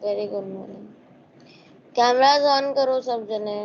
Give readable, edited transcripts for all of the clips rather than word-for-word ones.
Very good morning. Cameras on करो सब जने।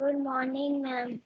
Good morning ma'am.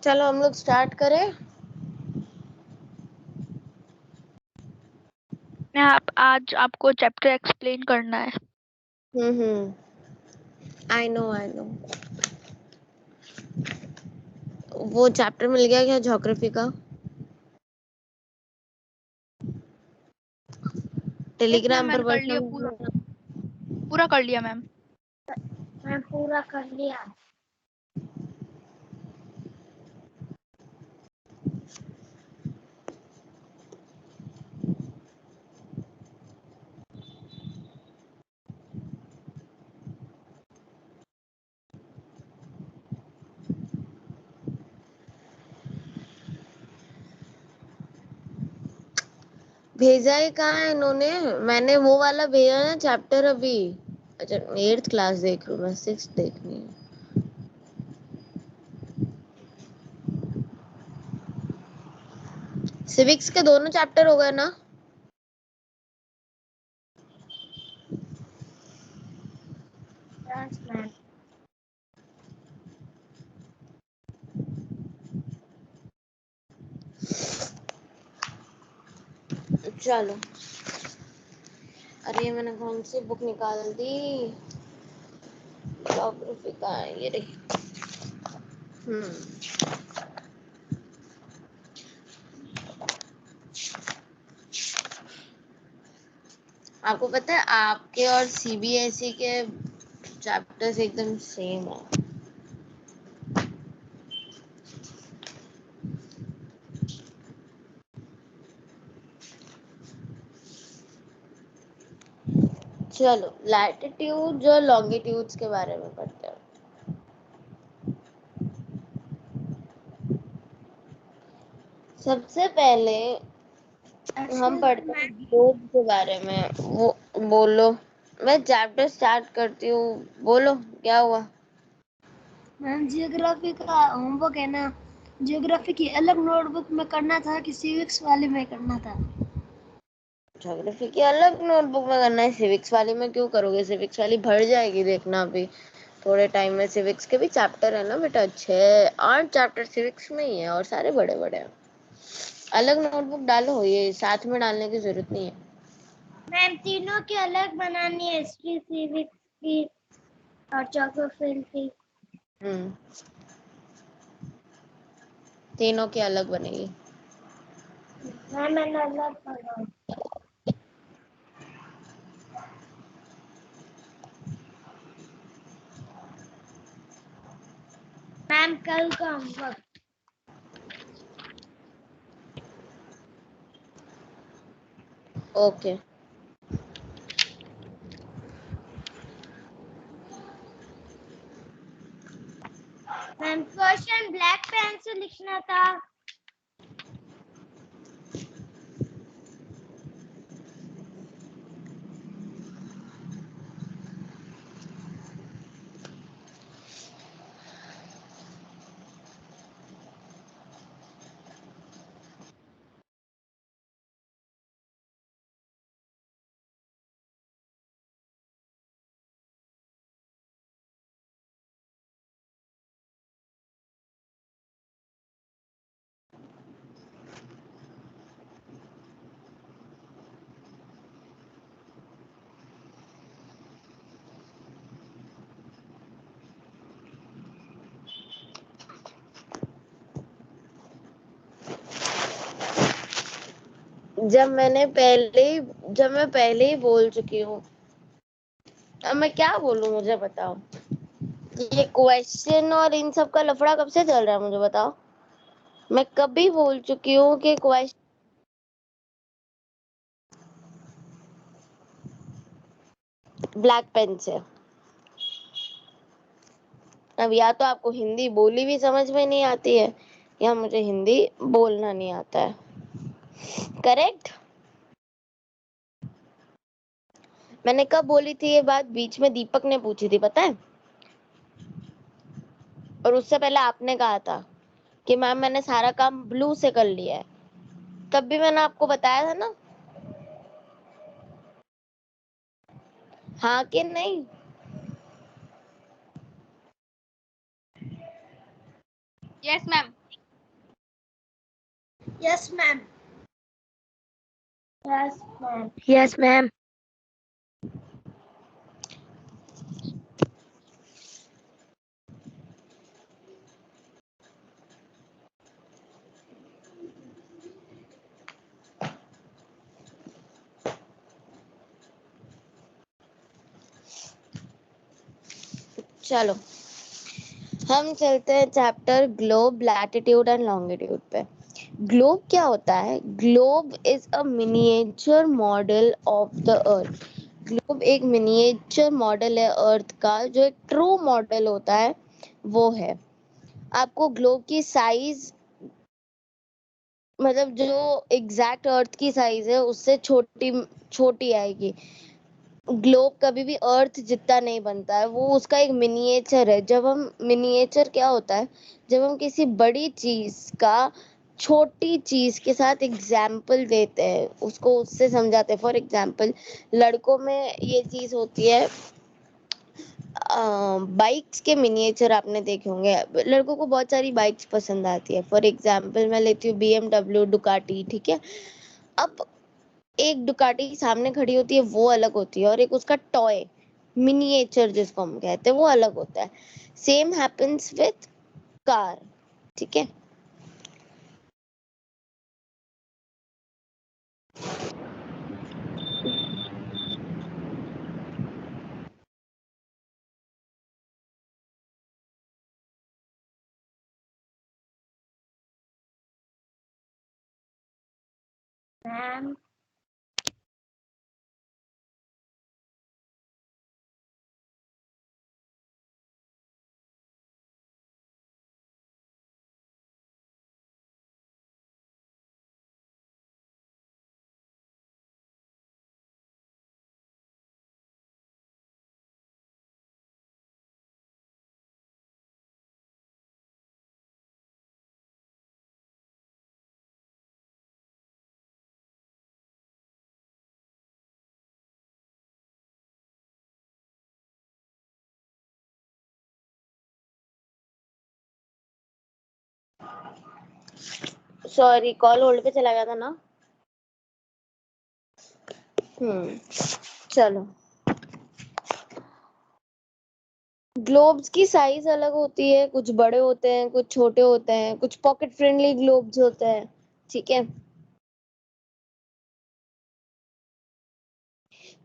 चलो हम लोग स्टार्ट करें। आप आज आपको चैप्टर एक्सप्लेन करना है। I know. वो चैप्टर मिल गया क्या ज्योग्राफी का? टेलीग्राम पर मैंने कर लिया पूरा कर लिया मैम। मैं पूरा कर लिया। भेजा है कहाँ है इन्होंने? मैंने वो वाला भेजा ना चैप्टर अभी। अच्छा 8th क्लास देख लूँ, मैं 6th देखनी है। सिविक्स के दोनों चैप्टर हो गए ना? Yes ma'am. चलो। अरे मैंने कौन सी बुक निकाल दी? ज्योग्राफी का है ये रही। आपको पता है आपके और सीबीएसई के चैप्टर्स एकदम सेम है। चलो लैटिट्यूड और लॉन्गिट्यूड्स के बारे में पढ़ते हैं। सबसे पहले हम पढ़ते हैं ग्लोब के बारे में। वो बोलो। मैं चैप्टर स्टार्ट करती हूँ, बोलो क्या हुआ? मैम जियोग्राफी का होमवर्क है ना, जियोग्राफी की अलग नोटबुक में करना था कि सिविक्स वाले में करना था? ज्योग्राफी की अलग नोटबुक में करना है, सिविक्स वाली में क्यों करोगे? सिविक्स वाली भर जाएगी, देखना अभी थोड़े टाइम में। सिविक्स के भी चैप्टर है ना बेटा, 6-8 चैप्टर सिविक्स में ही है और सारे बड़े बड़े हैं। अलग नोटबुक डालो, ये साथ में डालने की जरूरत नहीं है। मैम तीनों की अलग बनानी है, हिस्ट्री सिविक्स की और ज्योग्राफी की। तीनों की अलग बनेगी। मैम मैंने अलग बनाई। मैम कल का homework. Okay. Ma'am question black pen से लिखना था। जब मैं पहले ही बोल चुकी हूँ, अब मैं क्या बोलूं, मुझे बताओ। ये क्वेश्चन और इन सब का लफड़ा कब से चल रहा है, मुझे बताओ। मैं कभी बोल चुकी हूँ कि क्वेश्चन ब्लैक पेन से। अब या तो आपको हिंदी बोली भी समझ में नहीं आती है, या मुझे हिंदी बोलना नहीं आता है। करेक्ट। मैंने कब बोली थी ये बात? बीच में दीपक ने पूछी थी, पता है। और उससे पहले आपने कहा था कि मैम मैंने सारा काम ब्लू से कर लिया है। तब भी मैंने आपको बताया था ना, हाँ कि नहीं? Yes ma'am. Yes ma'am. Yes ma'am. Yes ma'am. चलो हम चलते हैं chapter globe, latitude and longitude पे। ग्लोब क्या होता है? Globe is a miniature model of the earth. Globe एक मिनिएचर मॉडल है अर्थ का। जो एक ट्रू मॉडल होता है वो है। आपको ग्लोब की साइज, मतलब जो एग्जैक्ट अर्थ की साइज है उससे छोटी छोटी आएगी। ग्लोब कभी भी अर्थ जितना नहीं बनता है, वो उसका एक मिनिएचर है। जब हम मिनिएचर क्या होता है? जब हम किसी बड़ी चीज का छोटी चीज के साथ एग्जाम्पल देते हैं, उसको उससे समझाते हैं। फॉर एग्जाम्पल, लड़कों में ये चीज होती है, बाइक्स के मिनिएचर आपने देखे होंगे। लड़कों को बहुत सारी बाइक्स पसंद आती है। फॉर एग्जाम्पल मैं लेती हूँ BMW, डुकाटी, ठीक है। अब एक डुकाटी सामने खड़ी होती है, वो अलग होती है, और एक उसका टॉय मिनिएचर जिसको हम कहते हैं वो अलग होता है। सेम हैपेंस विथ कार, ठीक है। मैम। सॉरी, कॉल होल्ड पे चला गया था ना। चलो, ग्लोब्स की साइज अलग होती है। कुछ बड़े होते हैं, कुछ छोटे होते हैं, कुछ पॉकेट फ्रेंडली ग्लोब्स होते हैं, ठीक है।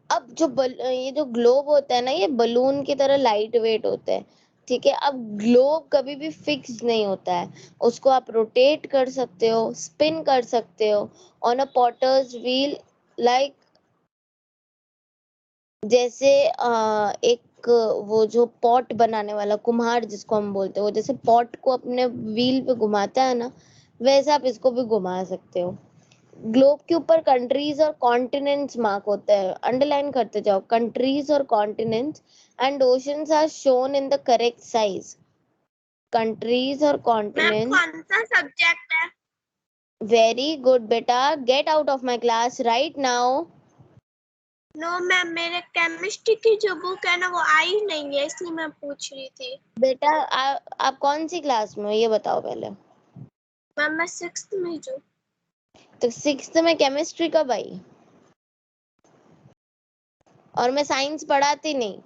अब ये जो ग्लोब होता है ना, ये बलून की तरह लाइट वेट होता है, ठीक है। अब ग्लोब कभी भी फिक्स नहीं होता है। उसको आप रोटेट कर सकते हो, स्पिन कर सकते हो on a potter's wheel. Like जैसे एक वो जो पॉट बनाने वाला कुम्हार जिसको हम बोलते हैं, वो जैसे पॉट को अपने व्हील पे घुमाता है ना, वैसे आप इसको भी घुमा सकते हो। ग्लोब के ऊपर कंट्रीज और कॉन्टिनेंट्स मार्क होते हैं, अंडरलाइन करते जाओ। कंट्रीज और continents and oceans are shown in the correct size. Countries और मैम कॉन्टिनेंट। कौन सा सब्जेक्ट है? वेरी गुड बेटा, get out of my class right now. No ma'am, मेरे केमिस्ट्री की जो बुक है ना वो आई नहीं है, इसलिए मैं पूछ रही थी। बेटा आप कौन सी क्लास में हो ये बताओ पहले। मैम मैं 6th में हूँ। तो 6th में केमिस्ट्री कब आई? और मैं साइंस पढ़ाती नहीं।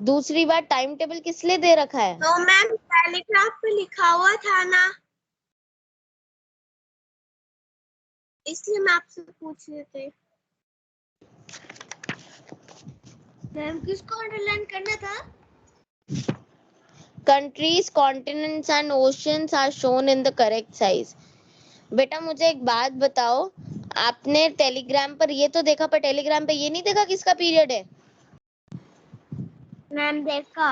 दूसरी बात, टाइम टेबल किस लिए दे रखा है? तो मैम टेलीग्राफ पे लिखा हुआ था ना। इसलिए मैं आपसे पूछ रही थी। मैम किसको अंडरलाइन करना था? Countries, continents and oceans are shown in the correct size. बेटा मुझे एक बात बताओ, आपने टेलीग्राम पर ये तो देखा, पर टेलीग्राम पे ये नहीं देखा किसका पीरियड है? मैम देखा।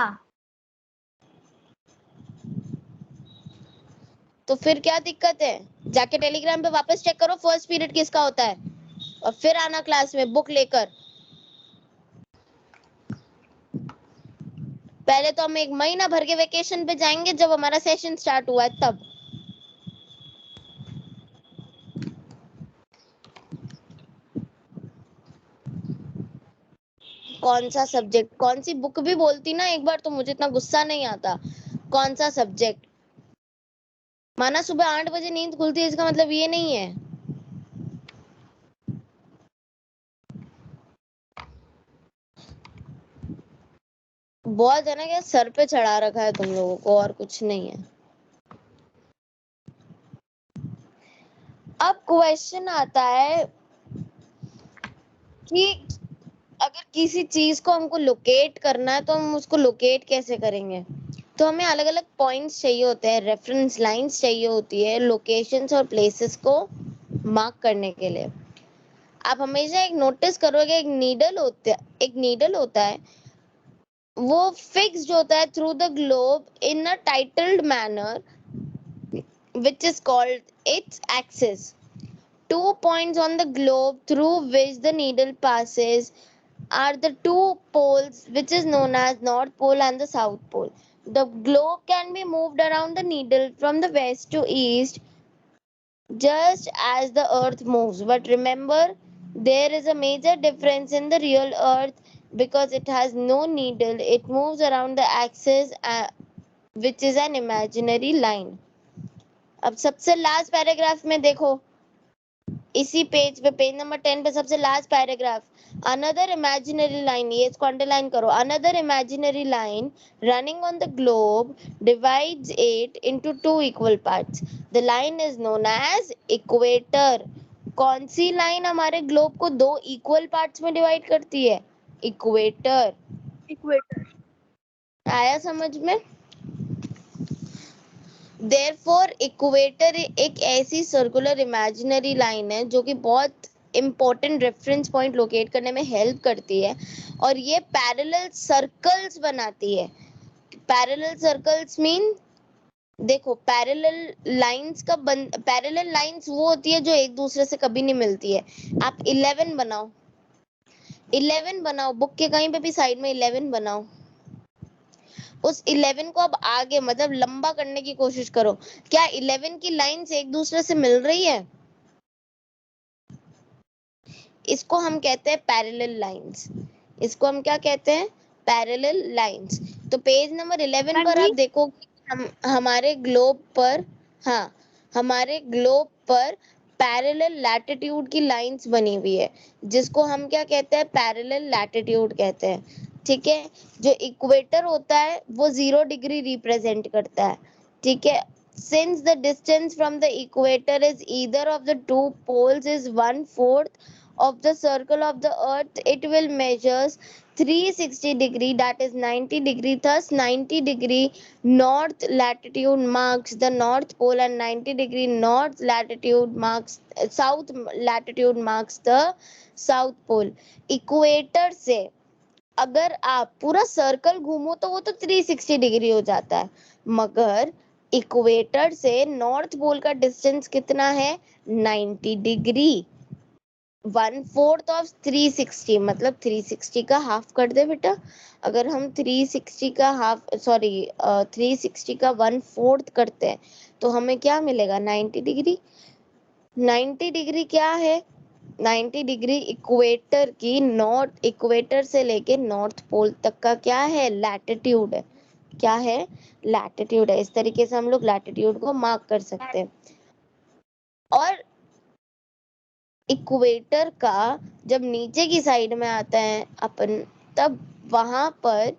तो फिर क्या दिक्कत है? जाके टेलीग्राम पे वापस चेक करो फर्स्ट पीरियड किसका होता है, और फिर आना क्लास में बुक लेकर। पहले तो हम 1 महीना भर के वेकेशन पे जाएंगे जब हमारा सेशन स्टार्ट हुआ है तब। कौन सा सब्जेक्ट, कौन सी बुक भी बोलती ना एक बार तो मुझे इतना गुस्सा नहीं आता। कौन सा सब्जेक्ट? माना सुबह 8 बजे नींद खुलती है इसका मतलब ये नहीं है। बहुत है ना, क्या सर पे चढ़ा रखा है तुम लोगों को, और कुछ नहीं है। अब क्वेश्चन आता है कि अगर किसी चीज को हमको लोकेट करना है तो हम उसको लोकेट कैसे करेंगे? तो हमें अलग अलग पॉइंट्स चाहिए होते हैं, रेफरेंस लाइंस चाहिए होती है लोकेशंस और प्लेसेस को मार्क करने के लिए। आप हमेशा एक नोटिस करोगे, एक नीडल होता है, वो फिक्स्ड होता है through the globe in a titled manner which is called its axis. 2 points on the globe through which the needle passes are the two poles, which is known as North Pole and the South Pole. The globe can be moved around the needle from the west to east just as the earth moves. But remember, there is a major difference in the real earth because it has no needle. It moves around the axis, which is an imaginary line. अब सबसे last paragraph में देखो, इसी page पे, page number 10 पे सबसे last paragraph, another imaginary line, ये इसको अंडरलाइन करो, another imaginary line running on the globe divides it into 2 equal parts. The line is known as equator. कौन सी लाइन हमारे ग्लोब को 2 इक्वल पार्ट्स में डिवाइड करती है? इक्वेटर. इक्वेटर। आया समझ में? Therefore, इक्वेटर एक ऐसी सर्कुलर इमेजिनरी लाइन है जो कि बहुत इंपॉर्टेंट रेफरेंस पॉइंट लोकेट करने में हेल्प करती है, और ये पैरेलल सर्कल्स बनाती है. पैरेलल सर्कल्स मीन, देखो पैरेलल लाइंस पैरेलल लाइंस वो होती है जो एक दूसरे से कभी नहीं मिलती है. आप 11 बनाओ, 11 बनाओ, बुक के कहीं पे भी साइड में 11 बनाओ. उस 11 को अब आगे मतलब लंबा करने की कोशिश करो. क्या 11 की लाइंस एक दूसरे से मिल रही है? इसको हम कहते हैं पैरेलल लाइंस. इसको हम क्या कहते हैं? Parallel lines. तो पेज नंबर 11 मैम पर जी, आप देखो, हम हमारे ग्लोब पर, हाँ, हमारे ग्लोब पर पैरेलल लैटिट्यूड की लाइंस बनी हुई है, जिसको हम क्या कहते हैं? पैरेलल लैटिट्यूड कहते हैं. ठीक है. जो इक्वेटर होता है वो 0 डिग्री रिप्रेजेंट करता है. ठीक है. Since the distance from the equator is either of the two poles is 1/4 of the circle of the earth, it will measures 360 degree, that is 90 degree. Thus 90 degree north latitude marks the north pole and 90 degree north latitude marks south latitude marks the south pole. Equator से अगर आप पूरा circle घूमो तो वो तो 360 degree हो जाता है, मगर इक्वेटर से नॉर्थ पोल का डिस्टेंस कितना है? 90 डिग्री. 1/4 ऑफ 360 मतलब 360 का हाफ कर दे बेटा. अगर हम 360 का हाफ, सॉरी 360 का 1/4 करते हैं तो हमें क्या मिलेगा? 90 डिग्री. 90 डिग्री क्या है? 90 डिग्री इक्वेटर की, नॉर्थ इक्वेटर से लेके नॉर्थ पोल तक का क्या है? लैटिट्यूड है. क्या है? लैटिट्यूड है. इस तरीके से हम लोग लैटिट्यूड को मार्क कर सकते हैं. और इक्वेटर का जब नीचे की साइड में आता है अपन, तब वहां पर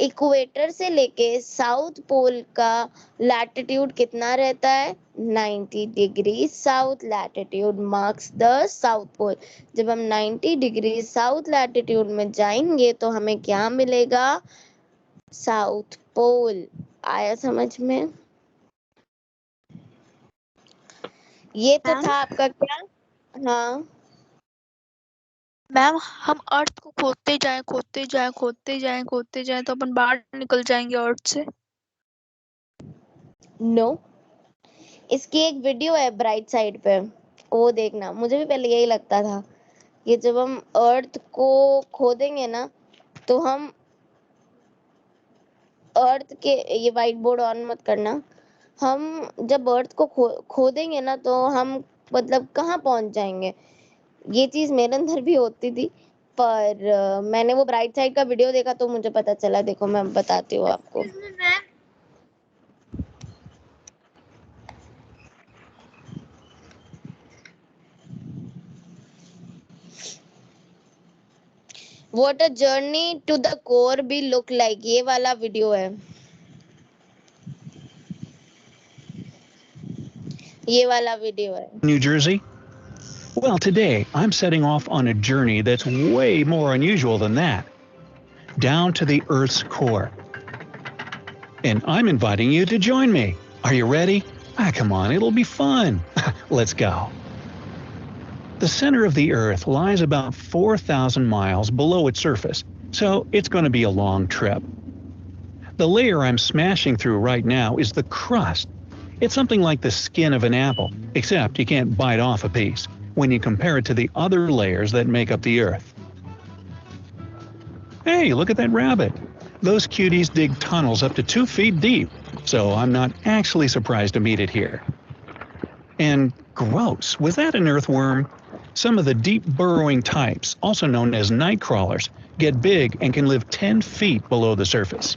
इक्वेटर से लेके साउथ पोल का लैटिट्यूड कितना रहता है? 90 degree south latitude marks the south pole. जब हम 90 डिग्री साउथ लैटिट्यूड में जाएंगे तो हमें क्या मिलेगा? South pole. आया समझ में? ये तो मैम था आपका क्या? हाँ, मैम हम अर्थ को खोदते जाएं खोदते जाएं खोदते जाएं खोदते जाएं तो अपन बाहर निकल जाएंगे अर्थ से। नो। इसकी एक वीडियो है ब्राइट साइड पे, वो देखना। मुझे भी पहले यही लगता था कि जब हम अर्थ को खोदेंगे ना तो हम अर्थ के, ये व्हाइट बोर्ड ऑन मत करना, हम जब अर्थ को खोदेंगे ना तो हम मतलब कहाँ पहुंच जाएंगे। ये चीज मेरे अंदर भी होती थी, पर मैंने वो ब्राइट साइड का वीडियो देखा तो मुझे पता चला। देखो मैं बताती हूँ आपको। Excuse me, ma'am. What a journey to the core be look like, ये वाला वीडियो है, ये वाला वीडियो है। New Jersey? Well, today I'm setting off on a journey that's way more unusual than that. Down to the Earth's core. And I'm inviting you to join me. Are you ready? Ah, come on, it'll be fun. Let's go. The center of the Earth lies about 4,000 miles below its surface, so it's going to be a long trip. The layer I'm smashing through right now is the crust. It's something like the skin of an apple, except you can't bite off a piece when you compare it to the other layers that make up the Earth. Hey, look at that rabbit. Those cuties dig tunnels up to 2 feet deep, so I'm not actually surprised to meet it here. And gross, was that an earthworm? Some of the deep burrowing types, also known as night crawlers, get big and can live 10 feet below the surface.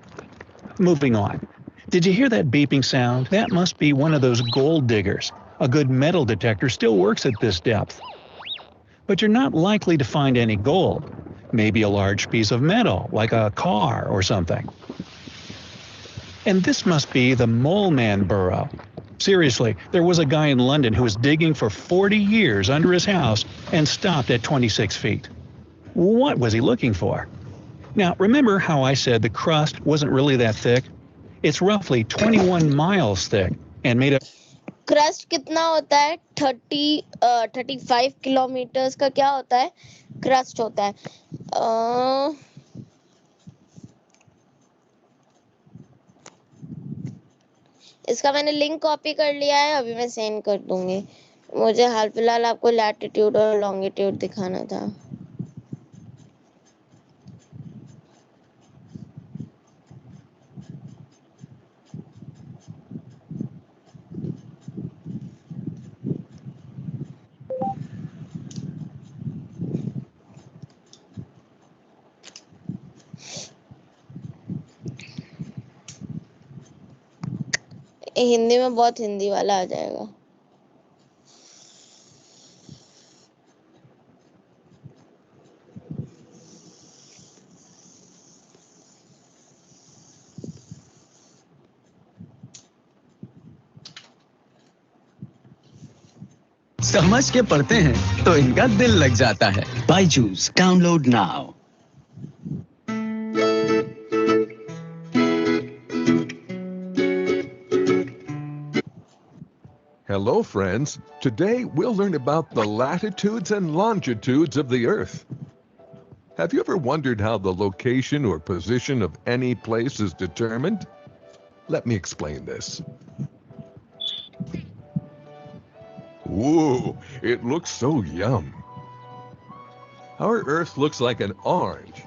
Moving on. Did you hear that beeping sound? That must be one of those gold diggers. A good metal detector still works at this depth. But you're not likely to find any gold. Maybe a large piece of metal, like a car or something. And this must be the Mole Man Burrow. Seriously, there was a guy in London who was digging for 40 years under his house and stopped at 26 feet. What was he looking for? Now, remember how I said the crust wasn't really that thick? It's roughly 21 miles thick and made up. Crust कितना होता है? 35 kilometres का क्या होता है? Crust होता है। इसका मैंने लिंक कॉपी कर लिया है, अभी मैं सेंड कर दूंगी। मुझे हाल फिलहाल आपको लैटिट्यूड और लॉन्गिट्यूड दिखाना था। हिंदी में बहुत हिंदी वाला आ जाएगा। समझ के पढ़ते हैं तो इनका दिल लग जाता है। Byju's download now. Hello, friends. Today we'll learn about the latitudes and longitudes of the Earth. Have you ever wondered how the location or position of any place is determined? Let me explain this. Whoa, it looks so yum. Our Earth looks like an orange.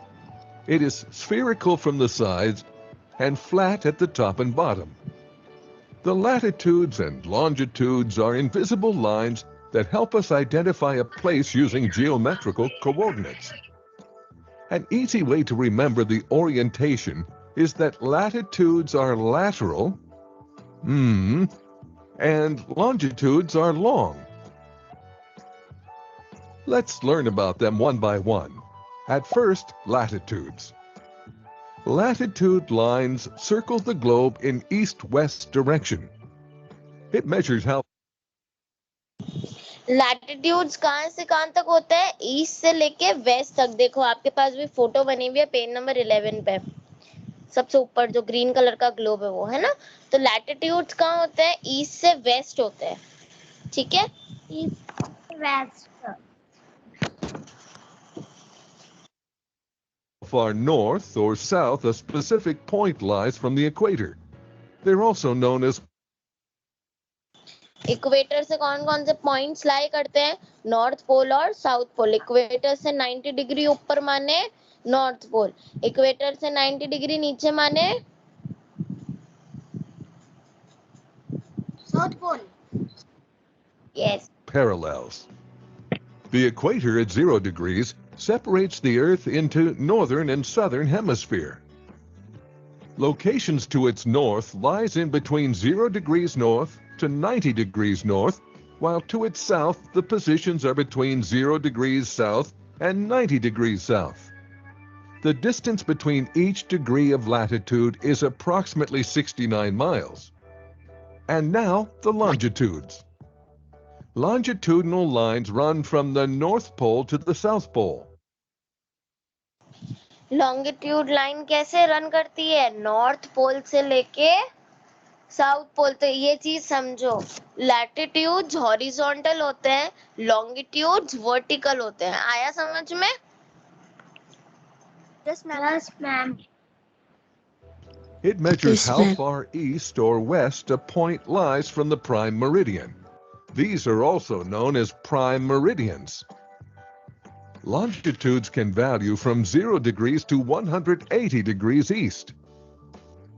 It is spherical from the sides and flat at the top and bottom. The latitudes and longitudes are invisible lines that help us identify a place using geometrical coordinates. An easy way to remember the orientation is that latitudes are lateral, and longitudes are long. Let's learn about them one by one. At first, latitudes. Latitude lines circle the globe in east-west direction. It measures how latitudes कहाँ से कहाँ तक होता है? East से लेके waste तक। देखो आपके पास भी फोटो बनी हुई है पेज नंबर 11 पे, सबसे ऊपर जो ग्रीन कलर का ग्लोब है वो है ना। तो लैटिट्यूड्स कहाँ होते हैं? ईस्ट से वेस्ट होते हैं, ठीक है। East west. far north or south a specific point lies from the equator. They're also known as equator से कौन कौन से पॉइंट्स लाई करते हैं? नॉर्थ पोल और साउथ पोल। इक्वेटर से 90 डिग्री ऊपर माने नॉर्थ पोल, इक्वेटर से 90 डिग्री नीचे माने south pole. Yes. parallels. The equator at 0 degrees separates the Earth into northern and southern hemisphere. Locations to its north lies in between 0 degrees north to 90 degrees north, while to its south the positions are between 0 degrees south and 90 degrees south. The distance between each degree of latitude is approximately 69 miles. And now the longitudes. Longitudinal lines run from the North Pole to the South Pole. Longitude line कैसे run करती है? North pole से लेके south pole. तो ये चीज समझो, latitudes horizontal होते हैं, लॉन्गिट्यूड्स वर्टिकल होते हैं। आया समझ में? Yes ma'am. It measures how far east or west a point lies from the prime meridian. These are also known as prime meridians. Longitudes can vary from 0 degrees to 180 degrees east.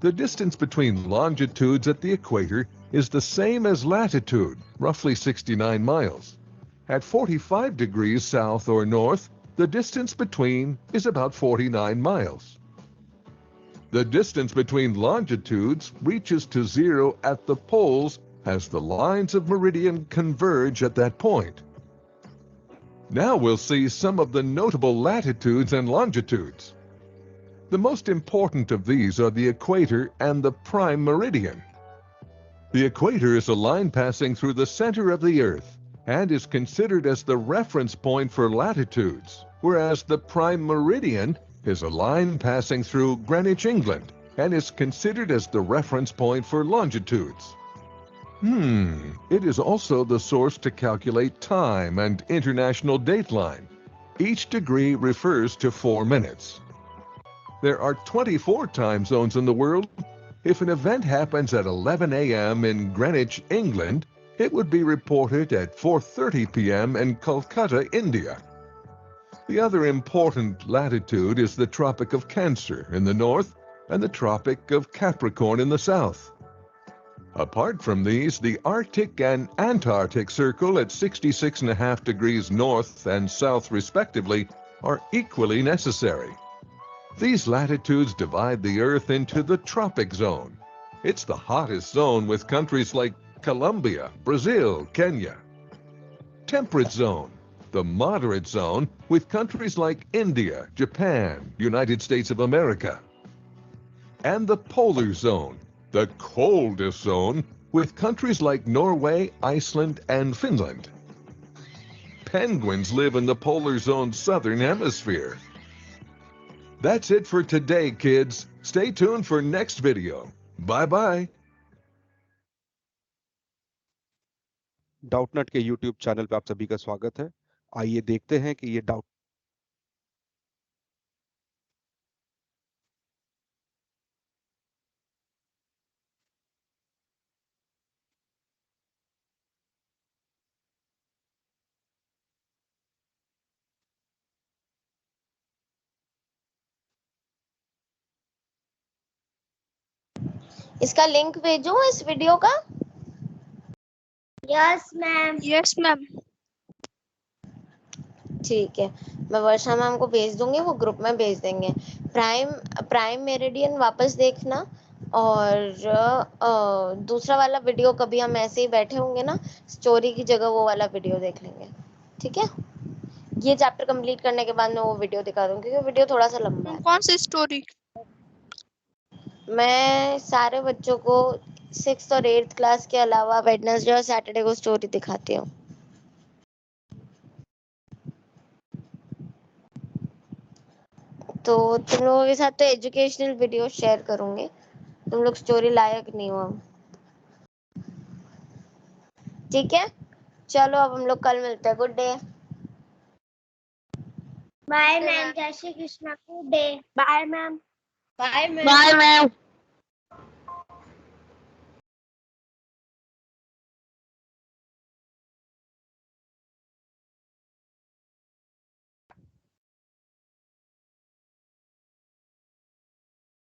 The distance between longitudes at the equator is the same as latitude, roughly 69 miles. At 45 degrees south or north, the distance between is about 49 miles. The distance between longitudes reaches to 0 at the poles as the lines of meridian converge at that point. Now we'll see some of the notable latitudes and longitudes. The most important of these are the equator and the prime meridian. The equator is a line passing through the center of the Earth and is considered as the reference point for latitudes, whereas the prime meridian is a line passing through Greenwich, England, and is considered as the reference point for longitudes. It is also the source to calculate time and international dateline. Each degree refers to 4 minutes. There are 24 time zones in the world. If an event happens at 11 a.m. in Greenwich, England, it would be reported at 4:30 p.m. in Calcutta, India. The other important latitude is the Tropic of Cancer in the north and the Tropic of Capricorn in the south. Apart from these, the Arctic and Antarctic Circle at 66.5 degrees north and south respectively are equally necessary. These latitudes divide the Earth into the tropic zone. It's the hottest zone with countries like Colombia, Brazil, Kenya. Temperate zone, the moderate zone with countries like India, Japan, United States of America. And the polar zone, the coldest zone with countries like Norway, Iceland, and Finland. Penguins live in the polar zone's southern hemisphere. That's it for today, kids. Stay tuned for next video. Bye-bye. Doubtnut के YouTube channel पे आप सभी का स्वागत है। आइए देखते हैं कि ये डाउट इसका लिंक भेजूं इस वीडियो का? Yes ma'am. Yes ma'am. ठीक है, मैं वर्षा मैम को भेज दूंगी, वो ग्रुप में भेज देंगे। प्राइम मेरिडियन वापस देखना, और दूसरा वाला वीडियो कभी हम ऐसे ही बैठे होंगे ना, स्टोरी की जगह वो वाला वीडियो देख लेंगे, ठीक है। ये चैप्टर कंप्लीट करने के बाद मैं वो वीडियो दिखा दूंगी, क्योंकि वीडियो थोड़ा सा लंबा है। कौन सी स्टोरी? मैं सारे बच्चों को 6th और 8th क्लास के अलावा वेडनेसडे और सैटरडे को स्टोरी दिखाती हूँ। तो तुम लोगों के साथ तो एजुकेशनल वीडियो शेयर करूंगी, तुम लोग स्टोरी लायक नहीं हो। ठीक है, चलो अब हम लोग कल मिलते हैं। Good day. बाय मैम, जय Shri Krishna, good day. Bye ma'am. Bye ma'am. Bye ma'am.